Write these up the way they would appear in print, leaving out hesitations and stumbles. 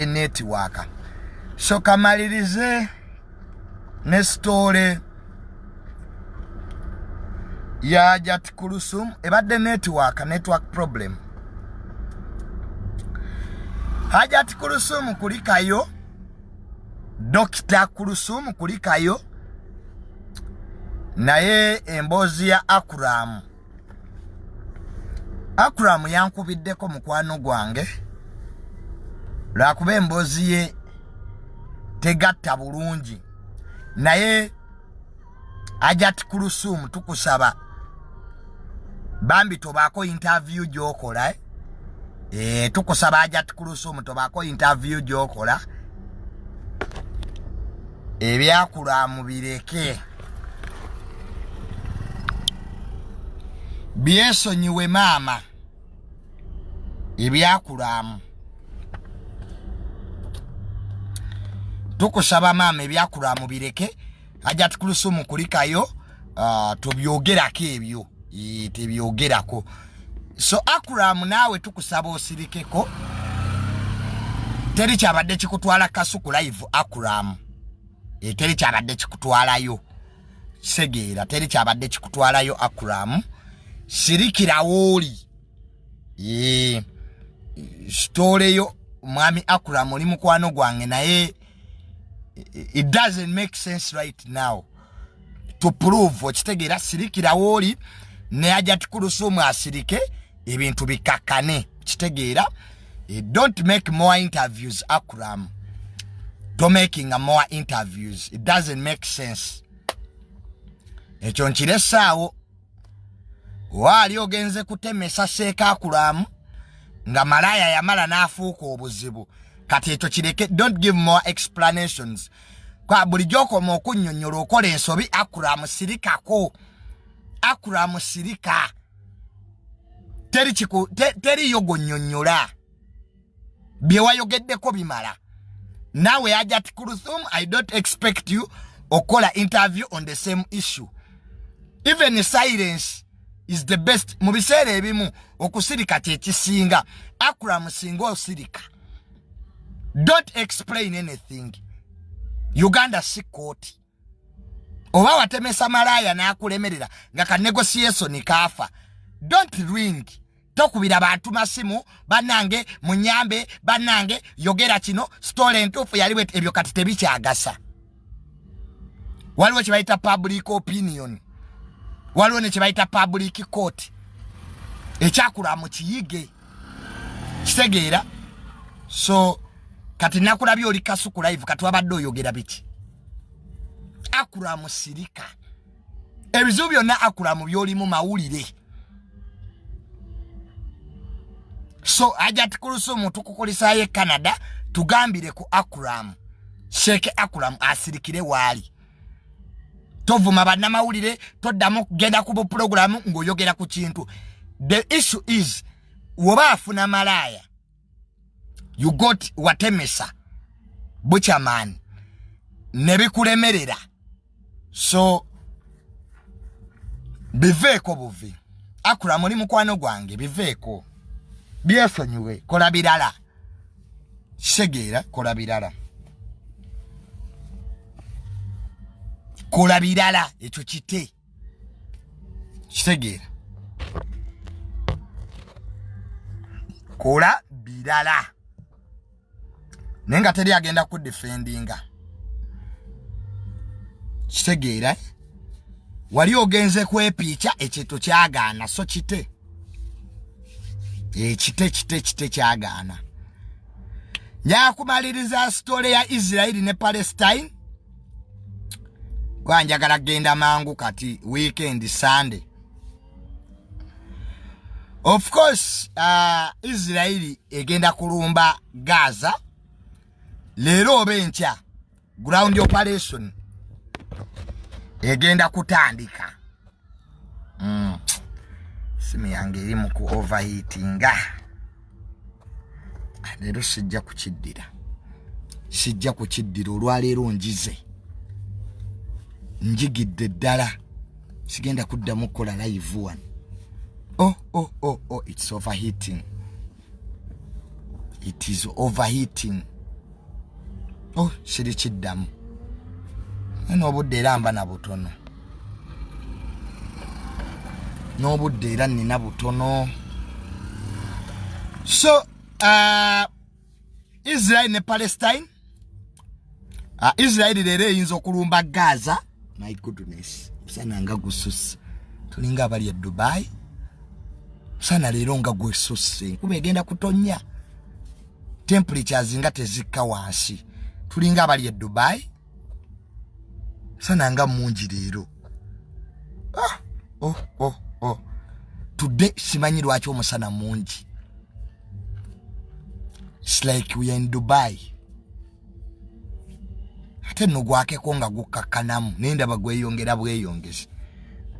network. So kamalirize ne story ya Hajjat Kuluthum ebadde network problem. Hajjat Kuluthum kulikayo, Dr. Kuluthum kulikayo, naye embozi ya Acram. Acram yankubiddeko mukwano gwange lwakuba embozi ye tegatta bulungi, naye Hajjat Kuluthum tukusaba bambi tobaako interview gyokola tukusaba Hajjat Kuluthum tobaako interview gyokola ebyakulamu bireke byesonyiwe maama ebyakulamu tukusaba maama ebyakulamu bireke Hajjat Kuluthum kulikayo tubyogerako ebyo tebyogerako. So Acram naawe tukusaba osirikeko teri kyabadde kikutwala kasuku live Acram teri kyabadde kikutwalayo segeera teri kyabadde kikutwalayo Acram sirikira woli story yo mwami Acram oli mukwano gwange naye it doesn't make sense right now to prove okitegeera sirikira woli ne Hajjat Kuluthum asirike ebintu bikakane kitegeera don't make more interviews Acram don't making more interviews it doesn't make sense ekyo nkiresaawo wali ogenze kutemesa seeka Acram nga malaya yamala n'afuuka obuzibu kati ekyo kireke don't give more explanations kwa bulijjo okoma okunnyonnyola okola ensobi Acram sirikako Acram sirika teri yogonnyonnyola byewayogeddeko bimala nawe Hajjat Kuluthum I don't expect you okola interview on the same issue. Even silence is the best. Mu biseera ebimu okusirika kyekisinga. Acram singa osirika don't explain anything. Uganda si court oba watemesa malaya n'akulemerera nga ka negotiation kafa don't ring tokubira bantu masimu banange munyambe banange yogera kino story entuufu yaliwe ebyo kati tebikyagasa. Waliwo kyebayita public opinion, waliwo ne kyebayita public court. Ekyakulamu kiyige kitegeera. So kati nakulabye oli kasuku live kati wabadde oyogera biki Acram sirika ebizibu byonna Acram byolimu mawulire. So Hajjat Kuluthum tukukulisayo Canada tugambire ku Acram sheke Acram asirikire wali tovuma bannamawulire toddamu kugenda ku program ng'oyogera ku kintu. The issue is woba afuna malaya you got watemesa butcherman nebikulemerera. So biveeko buvi Acram oli mukwano gwange biveeko byesonyiwe kola birala segeera kola birala ekyo kite kitegeera kola birala nenga teri agenda ku defendinga kitegeera wali ogenze kwepicha ekintu kyagaana so kite kite kyagaana. Nyakumaliriza story ya Israeli ne Palestine kwa njagala genda mangu kati weekend Sunday. Of course Israeli egenda kulumba Gaza lero benkya ground operation egenda kutandika. Simu yange eri mu ku overheatinga. Lero sijja kukiddira olwaleero njize njigidde ddala sigenda kuddamu kukola live one. Oh, it's overheating. It is overheating. Oh, siri kiddamu. N'obudde era mba na butono. N'obudde era nina butono. So, Israel ne Palestine. Israel leero eyinza okulumba Gaza. My goodness. Sana nga gususse. Tulinga abali e Dubai. Sana leero nga gwesusse. Kuba egenda kutonya. Temperatures nga tezikka wansi. Tulinga abali e Dubai. Sana nga mungi leero. Today simanyi lwaki omusana mungi. It's like we are in Dubai. Ate no gwakeko nga gukakanamu nenda bagweyongera bweyongezi.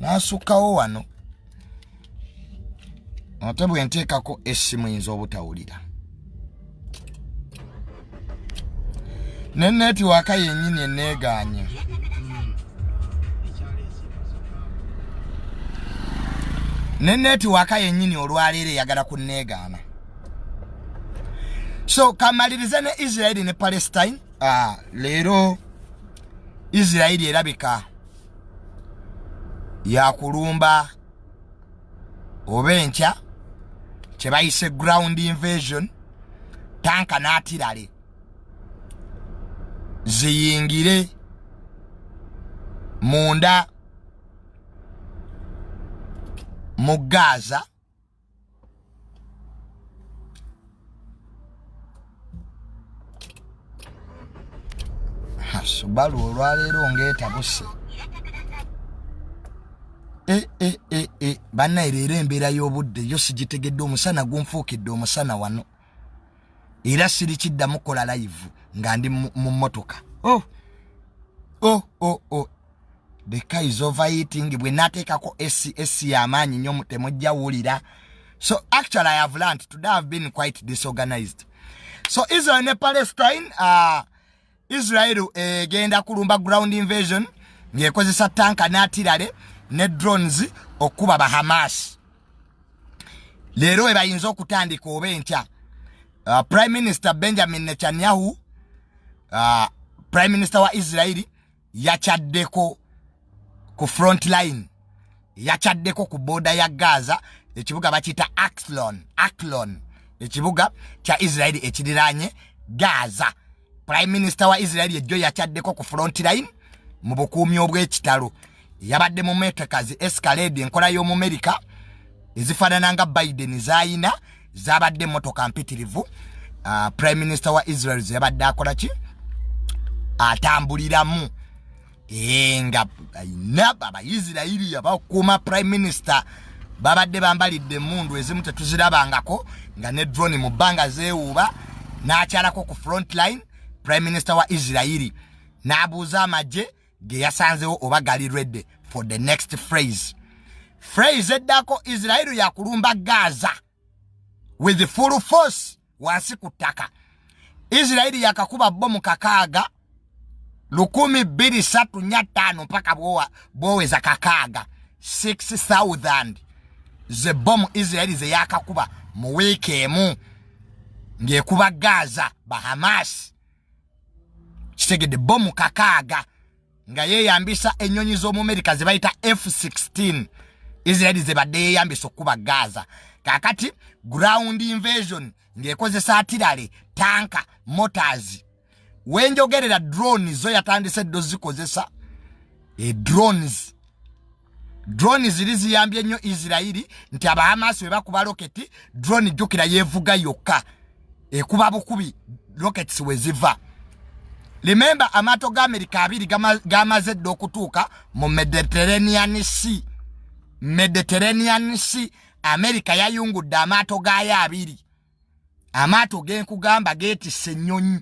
Nasukawo wano. Ate bwe nteekako essimu yinza obutawulira. Neneti waka yennyini enneeganye. Neneti waka yennyini olwaleero yagala kunneegaana. So kamalirize ne Israel ne Palestine. Leero Israel erabika ya kulumba obenkya kye bayise ground invasion. Tanka n'atirale ziyingire munda mu Gaza. Subaru olwaleero ng'etabuse. Bannayireera embeera y'obudde yo sigitegedde, omusana gunfuukidde omusana wano. Era siri kiddamu kola live nga ndi mu mmotoka. The car is overheating. Bwe nateekako esi y'amaanyi nnyo temujja wulira. So actually I have learned today. I've been quite disorganized. So Israel ne Palestine, Israel genda kulumba ground invasion ng'ekozesa tanka n'atirale ne drones okuba ba Hamas. Leero ebayinza okutandika obenkya. Prime Minister Benjamin Netanyahu, Prime Minister wa Israel, yachaddeko ku front line. Yachaddeko ku border ya Gaza, ekibuga bakita Acram, ekibuga kya Israel ekiriraanye Gaza. Prime Minister wa Israel ejjo yachaddeko ku front line mu bukuumi obw'ekitalo. Yabadde mu metakazi escalade enkola y'omu America ezifaanana nga Biden zaayina zabadde motoka mpitirivu. Prime Minister wa Israel yabadde akola ki? Atambuliramu. Nga Abayisirayiri abakuuma Prime Minister babadde bambalidde emmundu ezimu tetuzirabangako nga ne drone mu bbanga zeewuuba n'akyalako ku front line. Prime Minister wa Israel n'abuuza amagye ge yasanzewo oba gali ready for the next phase. Phrase eddako Israel yakulumba Gaza with the full force wansi ku ttaka. Israel yakakuba bomu 6,235 mpaka bwoweza 6,000 ze bomu Israel ze yakakuba mu wiiki emu ng'ekuba Gaza ba Hamas. Kitegedde bomu 6 nga yeeyambisa ennyonyi z'omu America ze bayita F-16. Israel ze badde yeeyambisa okuba Gaza. Kakati ground invasion ng'ekozesa atirale, tanka, motors. Wenjogerera drones zo yatandise ddo zikozesa. Drones ziri ziyambye nnyo Israel nti Abahamas bwe bakuba roketi, drone jjukira yeevuga yokka. Ekuba bukubi rockets we ziva. Remember amaato ga America 2 gamaze ddo okutuuka mu Mediterranean Sea. America yayungudde amaato gayo 2. Amaato genkugamba geetisse ennyonyi,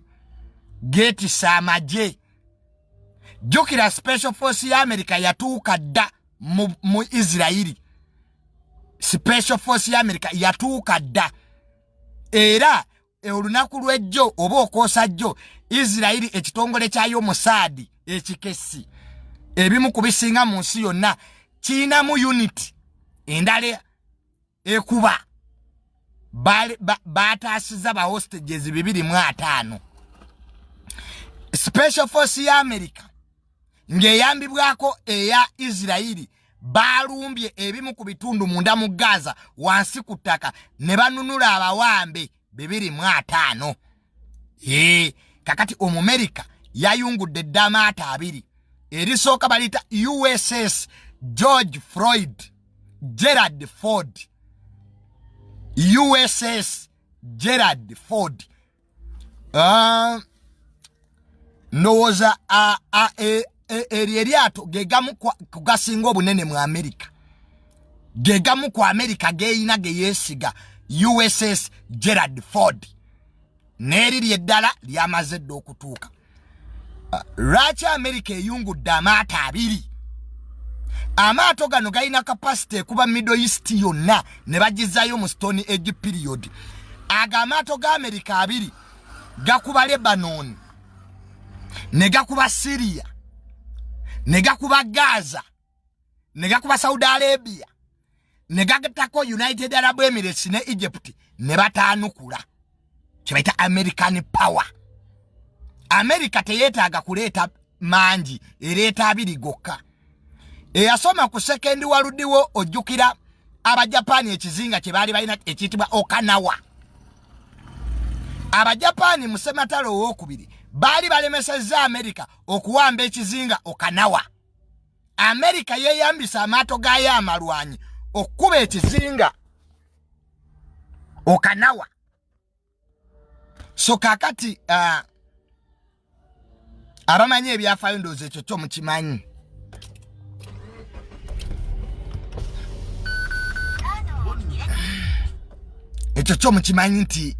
geetisse amagye. Jjukira special force ya America yatuuka dda mu Israel. Special force ya America yatuuka dda. Era olunaku lw'ejjo oba okoosa jjo Israel ekitongole kyayo Mossad ekikessi ebimu kubisinga mu nsi yonna kiinamu unit endala ekuba bataasiza ba hostages 205. special force ya America ngeyambibwako eya Israeli balumbye ebimu ku bitundu munda mu Gaza wansi ku ttaka ne banunula abawambe 205 kakati America yayungudde Damata 2 erisooka balita USS George Floyd Gerald Ford USS Gerald Ford noza eryato gegamu kugasinga obunene mu America gegamu ku America geina geyesiga USS Gerald Ford neri lyeddala lyamazedde okutuuka lwaki America eyungudde amaato 2 amaato gano galina capacity kuba Middle East yonna ne bagizayo mu Stone Age period amaato ga America 2 gakuba Lebanon ne gakuba Syria ne gakuba Gaza ne gakuba Saudi Arabia ne gagatako United Arab Emirates ne Egypt ne bataanukula kibaita American power. America teyetaaga kuleeta mangi ereeta 2 gokka eyasoma ku second world war ojjukira Abajapani ekizinga kye bali balina ekitibwa Okinawa. Abajapani mu sematalo w'okubiri bali balemesezza America okuwamba ekizinga Okinawa. America yeyambisa amaato gayo amalwanyi okuba ekizinga Okinawa. So kakati abamanyi ebyafaayo ndowooza ekyo kyo mukimanyi. Ekyo kyo mukimanyi nti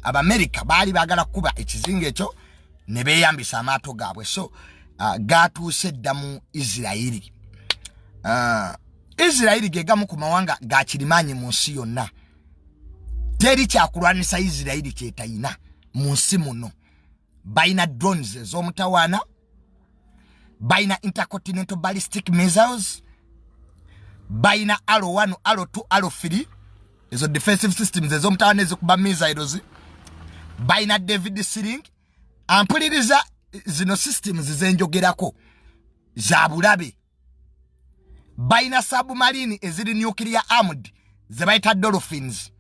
Abamerika bali bagala kuba ekizinga ekyo ne beeyambisa amaato gaabwe. So gatuuse dda mu Isirairi. Isirairi gegamu ku mawanga gakirimanyi mu nsi yonna. Teri kyakulwanisa Isirairi kyetayina mu nsi muno. Baina drones ez'omutawaana, baina intercontinental ballistic missiles, baina Arrow 1, Arrow 2, Arrow 3 ezo defensive systems ez'omutawaana ezikuba missiles, baina David Sling. Ampuliriza zino systems zenjogerako za bulabe. Baina submarine eziri nuclear armed ze bayita Dolphins.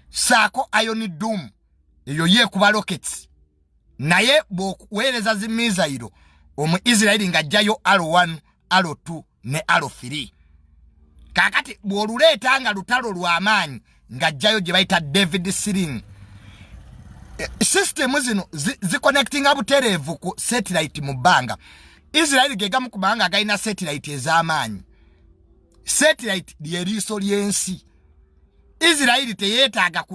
Saako Iron Dome eyo yekuba rockets. Naye bwokuweereza zi missiles omu Israeli ngajjayo Arrow 1, Arrow 2 ne Arrow 3. Kakati bwoluleeta nga lutalo lw'amaanyi ngajjayo gye bayita David Sling. System zino ziconnectinga butereevu ku satellite mu bbanga. Israeli gegamu ku mawanga galina satellite ez'amaanyi. Satellite lyeriiso ly'ensi. Israeli teyeetaaga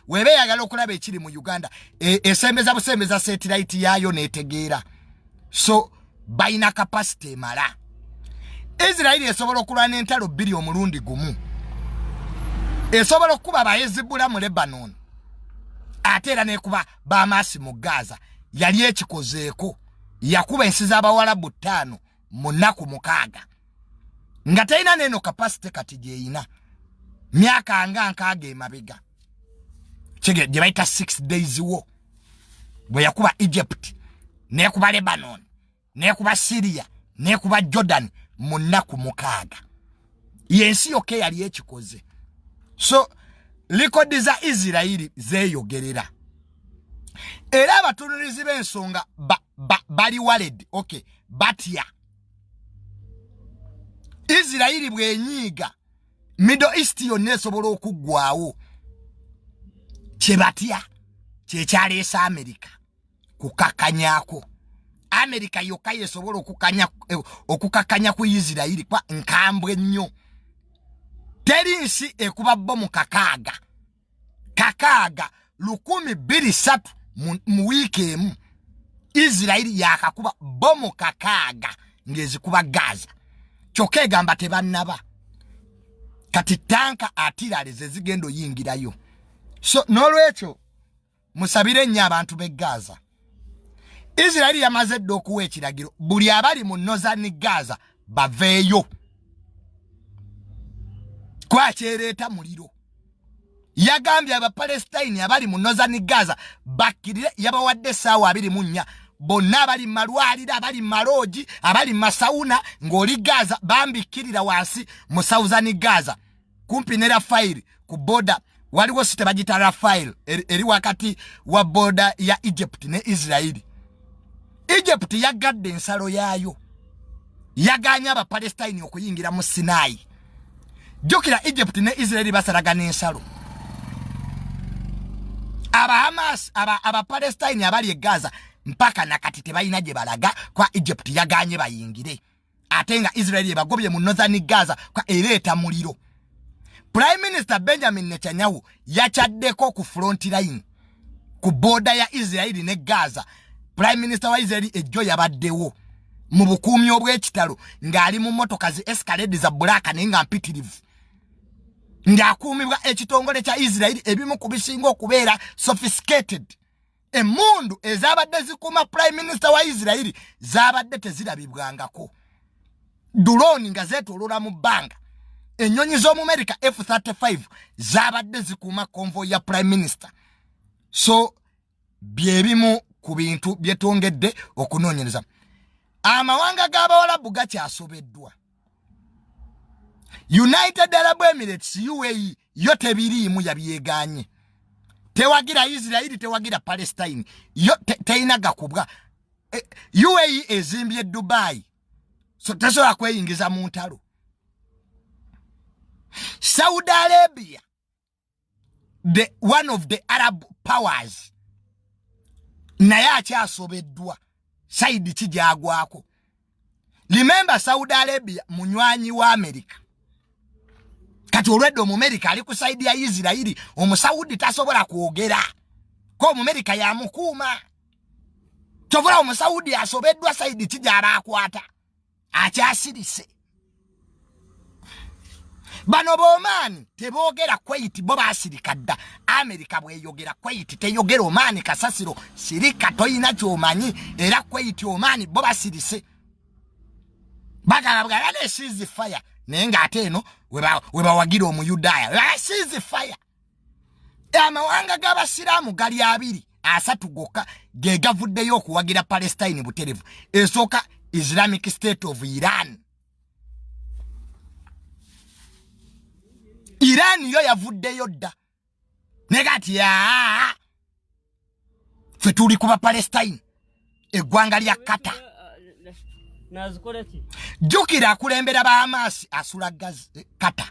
webeeyagala okulaba ekiri mu Uganda esembeza busembeza satellite yaayo neetegeera. So balina capacity emala. Israeli esobola okulwana entalo 2 omulundi gumu. Esobola okuba bayezibula mu Lebanon. Ate era nekuba bamaasi mu Gaza. Yali ekikozeeko. Yakuba ensi z'Abawarabu 5 mu nnaku 6. Nga talina neno capacity kati gyeyina. Myaka nga nkaaga emabega. Gye bayita 6 days war. Bwe yakuba Egypt, nekuba Lebanon, nekuba Syria, nekuba Jordan mu nnaku 6. Yensi yoke yali ekikoze. So likodi za Isirairi zeeyogerera. Era abatunulizi b'ensonga bali worried. Okay, batya. Isirairi bwenyiiga Middle East yonna esobola okuggwaawo. Kye batya kyekyaleesa America kukakanyaako. America yokka yesobola okukakanya ku Isirairi kwa nkambwe nnyo. Teri nsi ekuba bomu kakaaga 123 mu wiiki emu. Isirairi yakakuba bomu 6 ngezikuba Gaza. Kyokka egamba tebannaba. Kati tanka atirale ze zigendo yingirayo. So nolwekyo musabire nnyo abantu b'e Gaza. Isirairi yamaze dda okuwa ekiragiro buli abali mu Northern Gaza baveeyo. Kwakyereeta muliro. Yagambye Abapalestine abali mu Northern Gaza bakkirire, yabawadde essaawa 24 bonna abali malwalira abali maloji abali masauna ngoli Gaza bambikirira wansi mu Southern Gaza kumpi ne Rafael ku border waliwo site bagita Rafael eri wakati wa border ya Egypt ne Israel. Egypt yagadde ensalo yayo yaganya aba Palestine okuyingira mu Sinai. Jokira Egypt ne Israel basalaga n'ensalo. Aba Hamas aba Palestine abali e Gaza mpaka nakati tebalina gye balaga kwa Egypt yaganye bayingire. Atenga Israel yebagobye mu Northern Gaza kwa ereta muliro. Prime Minister Benjamin Netanyahu yachaddeko ku front line ku border ya Israel ne Gaza. Prime Minister wa Israel ejjo yabaddewo mu bukuumi obw'ekitalo ng'ali mu motoka zi Escalade za Bulaka nenga mpitirivu. Ng'akuumibwa ekitongole kya Israel ebimu ku bisinga okubeera sophisticated. Emundu ezabadde zikuuma Prime Minister wa Israel zabadde tezirabibwangako. Drone nga zeetooloola mu bbanga. Ennyonyi z'omu America F-35 zabadde zikuuma convoy ya Prime Minister. So byebimu ku bintu byetongedde okunoonyereza. Amawanga g'Abawalabu gakyasobeddwa. United Arab Emirates UAE yo tebiriimu yabyeganye. Tewagira Israel tewagira Palestine yo teina gakubwa. UAE ezimbye Dubai. So tesobola kweyingiza mu ntalo. Saudi Arabia, one of the Arab powers, naye akyasobeddwa side kijagwako. Remember Saudi Arabia munywanyi wa America. Kati olwedde mu America ali ku side ya Israel, omusaudi tasobola kwogera ko mu America ya mukuuma. Tovula omusaudi asobeddwa side kijaba akwata. Akyasirise. Bano bomani tebogera Kuwait bo basirika dda. America bweyogera Kuwait teyogera Omani kasasiro sirika toyina kyomanyi era Kuwait Omani bo basirise. Bagala ne cease fire nenga ate eno weba wagira omuyudaya cease fire. Amawanga g'Abasiraamu gali abiri asatu gokka ge gavuddeyo okuwagira Palestine buterevu. Esooka Islamic State of Iran. Iran yo yavuddeyo dda. Negati ya fe tuli kuba Palestine eggwanga lya Kata. Jukira akulembera ba Hamas asula Kata.